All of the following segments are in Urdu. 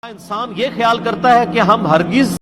انسان یہ خیال کرتا ہے کہ ہم ہرگز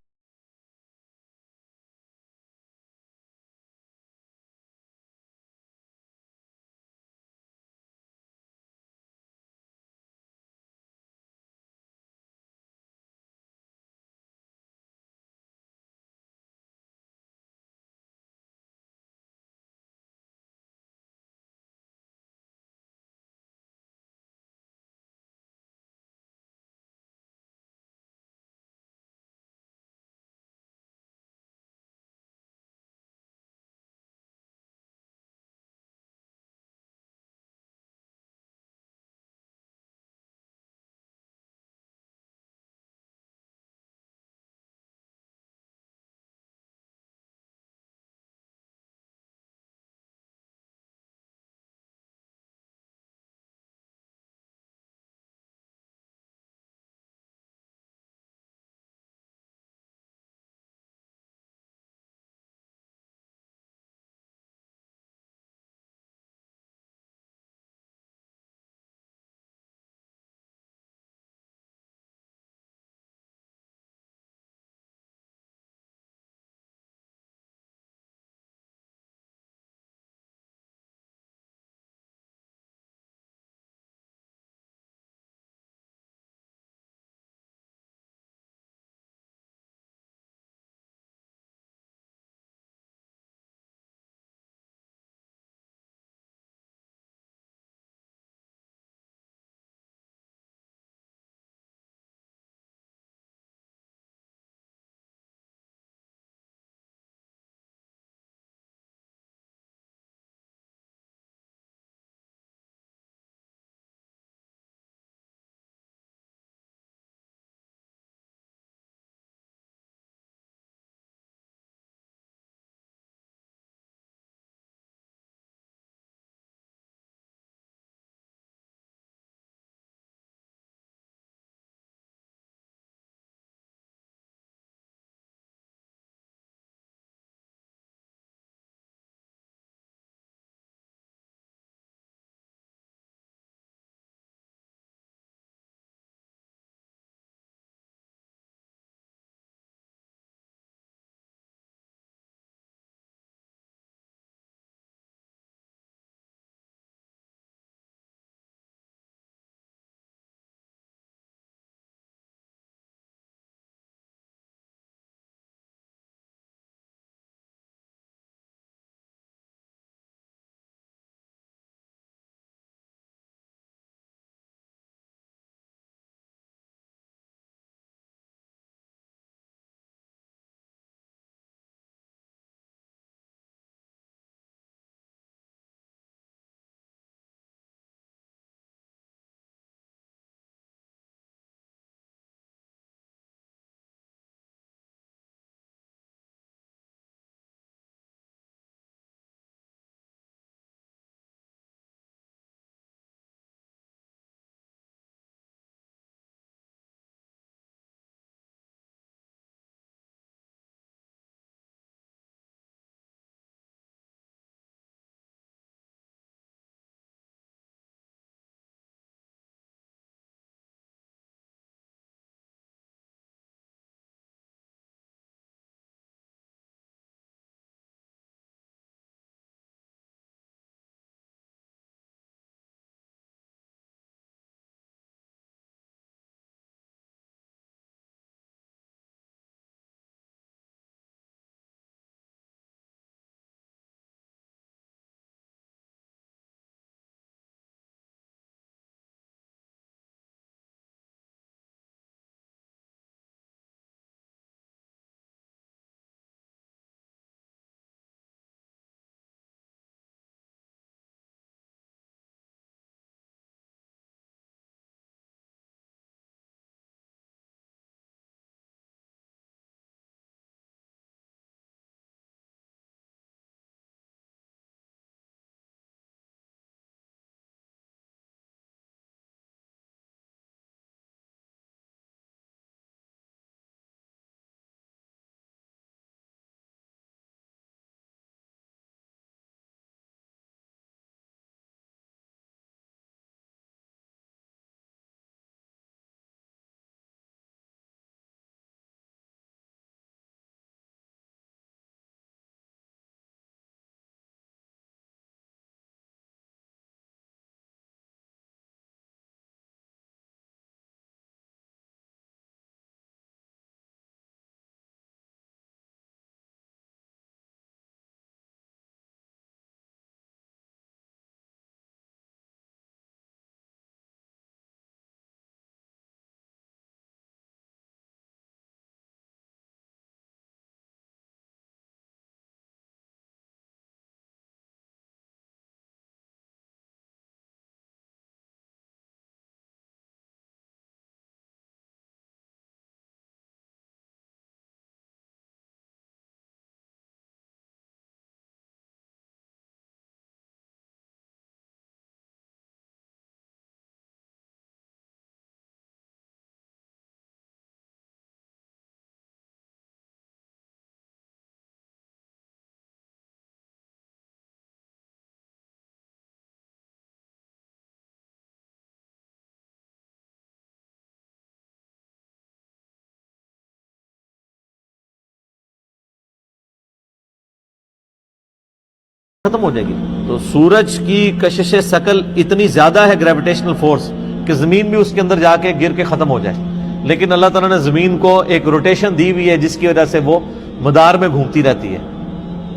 ختم ہو جائے گی. تو سورج کی کشش ثقل اتنی زیادہ ہے گریویٹیشنل فورس کہ زمین بھی اس کے اندر جا کے گر کے ختم ہو جائے, لیکن اللہ تعالیٰ نے زمین کو ایک روٹیشن دی ہوئی ہے جس کی وجہ سے وہ مدار میں گھومتی رہتی ہے.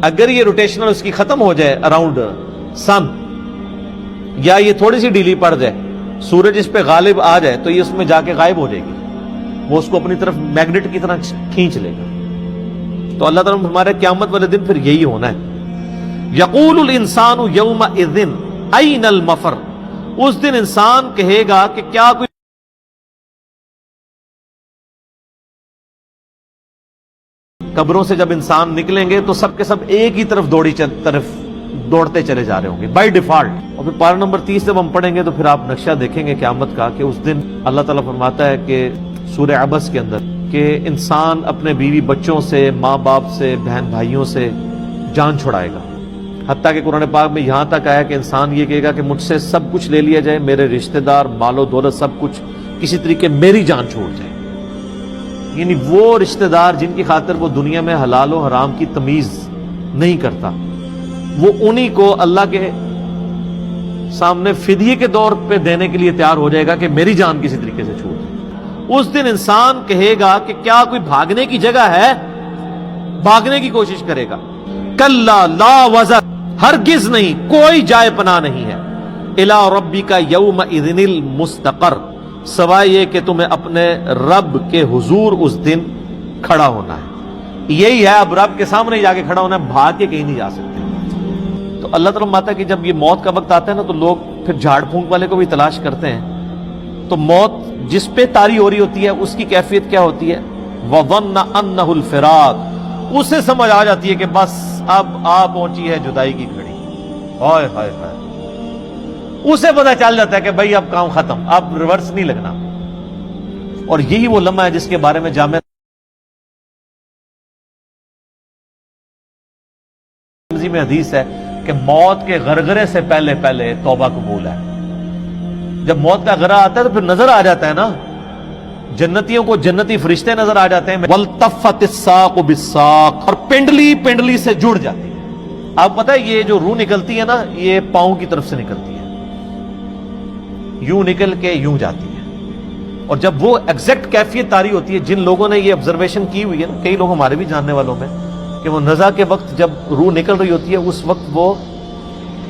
اگر یہ روٹیشنل اس کی ختم ہو جائے اراؤنڈ سن, یا یہ تھوڑی سی ڈھیلی پڑ جائے, سورج اس پہ غالب آ جائے, تو یہ اس میں جا کے غائب ہو جائے گی, وہ اس کو اپنی طرف میگنیٹ کی طرح کھینچ لے گا. تو اللہ تعالیٰ ہمارے قیامت والے دن پھر یہی ہونا ہے. یقول الانسان یومئذ این المفر, اس دن انسان کہے گا کہ کیا کوئی قبروں سے جب انسان نکلیں گے تو سب کے سب ایک ہی طرف دوڑتے چلے جا رہے ہوں گے بائی ڈیفالٹ. اور پھر پارہ نمبر 30 جب ہم پڑھیں گے تو پھر آپ نقشہ دیکھیں گے قیامت کا کہ اس دن اللہ تعالیٰ فرماتا ہے کہ سورہ عبس کے اندر کہ انسان اپنے بیوی بچوں سے, ماں باپ سے, بہن بھائیوں سے جان چھڑائے گا. حتیٰ کہ قرآن پاک میں یہاں تک آیا کہ انسان یہ کہے گا کہ مجھ سے سب کچھ لے لیا جائے, میرے رشتہ دار, مال و دولت, سب کچھ, کسی طریقے میری جان چھوڑ جائے. یعنی وہ رشتہ دار جن کی خاطر وہ دنیا میں حلال و حرام کی تمیز نہیں کرتا, وہ انہی کو اللہ کے سامنے فدیے کے طور پہ دینے کے لیے تیار ہو جائے گا کہ میری جان کسی طریقے سے چھوڑ جائے. اس دن انسان کہے گا کہ کیا کوئی بھاگنے کی جگہ ہے, بھاگنے کی کوشش کرے گا. کلا لا وزر, ہرگز نہیں, کوئی جائے پناہ نہیں ہے. الی ربک یومئذ المستقر, سوائے یہ کہ تمہیں اپنے رب کے حضور اس دن کھڑا ہونا ہے. یہی ہے, اب رب کے سامنے جا کے کھڑا ہونا ہے, بھاگ کے کہیں نہیں جا سکتے. تو اللہ تعالیٰ ماتا ہے کہ جب یہ موت کا وقت آتا ہے نا تو لوگ پھر جھاڑ پھونک والے کو بھی تلاش کرتے ہیں. تو موت جس پہ طاری ہو رہی ہوتی ہے اس کی کیفیت کیا ہوتی ہے؟ وَظَنَّ أَنَّهُ الْفِرَاقُ, اسے سمجھ آ جاتی ہے کہ بس اب آ پہنچی ہے جدائی کی گھڑی. ہائے ہائے ہائے, اسے پتہ چل جاتا ہے کہ بھائی اب کام ختم, اب ریورس نہیں لگنا. اور یہی وہ لمحہ ہے جس کے بارے میں جامع میں حدیث ہے کہ موت کے غرغرے سے پہلے پہلے توبہ قبول ہے. جب موت کا غرہ آتا ہے تو پھر نظر آ جاتا ہے نا, جنتیوں کو جنتی فرشتے نظر آ جاتے ہیں. وَالْتَفَّتِ السَّاقُ بِالسَّاقِ, اور پنڈلی سے جڑ جاتی ہے. آپ پتہ ہے یہ جو روح نکلتی ہے نا, یہ پاؤں کی طرف سے نکلتی ہے, یوں نکل کے یوں جاتی ہے. اور جب وہ ایگزیکٹ کیفیت طاری ہوتی ہے, جن لوگوں نے یہ آبزرویشن کی ہوئی ہے نا, کئی لوگ ہمارے بھی جاننے والوں میں, کہ وہ نزع کے وقت جب روح نکل رہی ہوتی ہے اس وقت وہ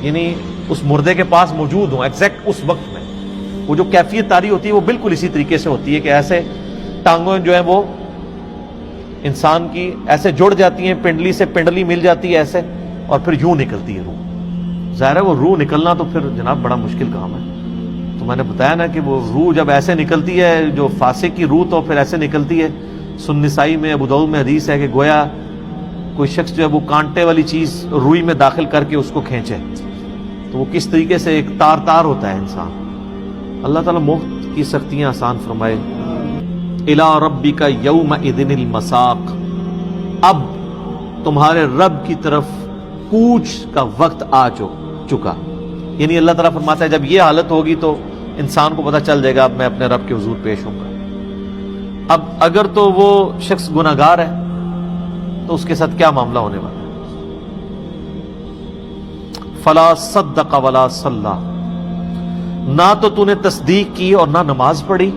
یعنی اس مردے کے پاس موجود ہوں ایگزیکٹ اس وقت میں, وہ جو کیفیت طاری ہوتی ہے وہ بالکل اسی طریقے سے ہوتی ہے کہ ایسے ٹانگوں جو ہیں وہ انسان کی ایسے جڑ جاتی ہیں, پنڈلی سے پنڈلی مل جاتی ہے ایسے, اور پھر یوں نکلتی ہے روح. ظاہر ہے وہ روح نکلنا تو پھر جناب بڑا مشکل کام ہے. تو میں نے بتایا نا کہ وہ روح جب ایسے نکلتی ہے, جو فاسق کی روح تو پھر ایسے نکلتی ہے. سنن نسائی میں, ابو داؤد میں حدیث ہے کہ گویا کوئی شخص جو ہے وہ کانٹے والی چیز روئی میں داخل کر کے اس کو کھینچے, تو وہ کس طریقے سے ایک تار ہوتا ہے انسان. اللہ تعالیٰ موت کی سختیاں آسان فرمائے. الی ربک یومئذ المساق, اب تمہارے رب کی طرف کوچ کا وقت آ چکا. یعنی اللہ تعالیٰ فرماتا ہے جب یہ حالت ہوگی تو انسان کو پتہ چل جائے گا اب میں اپنے رب کے حضور پیش ہوں گا. اب اگر تو وہ شخص گناہگار ہے تو اس کے ساتھ کیا معاملہ ہونے والا ہے؟ فلا صدق ولا صلی, نہ تو نے تصدیق کی اور نہ نماز پڑھی,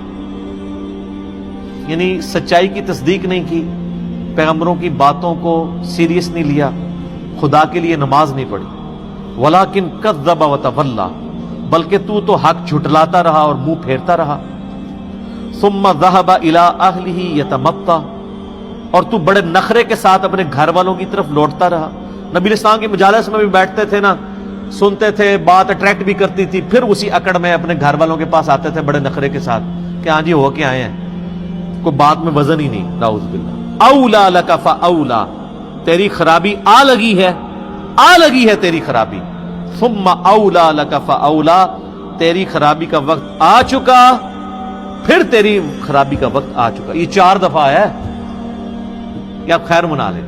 یعنی سچائی کی تصدیق نہیں کی, پیغمبروں کی باتوں کو سیریس نہیں لیا, خدا کے لیے نماز نہیں پڑھی. ولیکن کذب وتولی, بلکہ تو حق جھٹلاتا رہا اور منہ پھیرتا رہا. ثم ذهب الى اهله يتمطى, اور تو بڑے نخرے کے ساتھ اپنے گھر والوں کی طرف لوٹتا رہا. نبی علیہ السلام کی مجالس میں بھی بیٹھتے تھے نا, سنتے تھے, بات اٹریکٹ بھی کرتی تھی, پھر اسی اکڑ میں اپنے گھر والوں کے پاس آتے تھے بڑے نخرے کے ساتھ کہ ہاں جی ہو کے آئے ہیں, کوئی بات میں وزن ہی نہیں. نعوذ باللہ. اولا لک فاولا, تیری خرابی آ لگی ہے تیری خرابی. ثم اولا لک فاولا, تیری خرابی کا وقت آ چکا, پھر تیری خرابی کا وقت آ چکا. یہ 4 دفعہ ہے کہ آپ خیر منا لیں.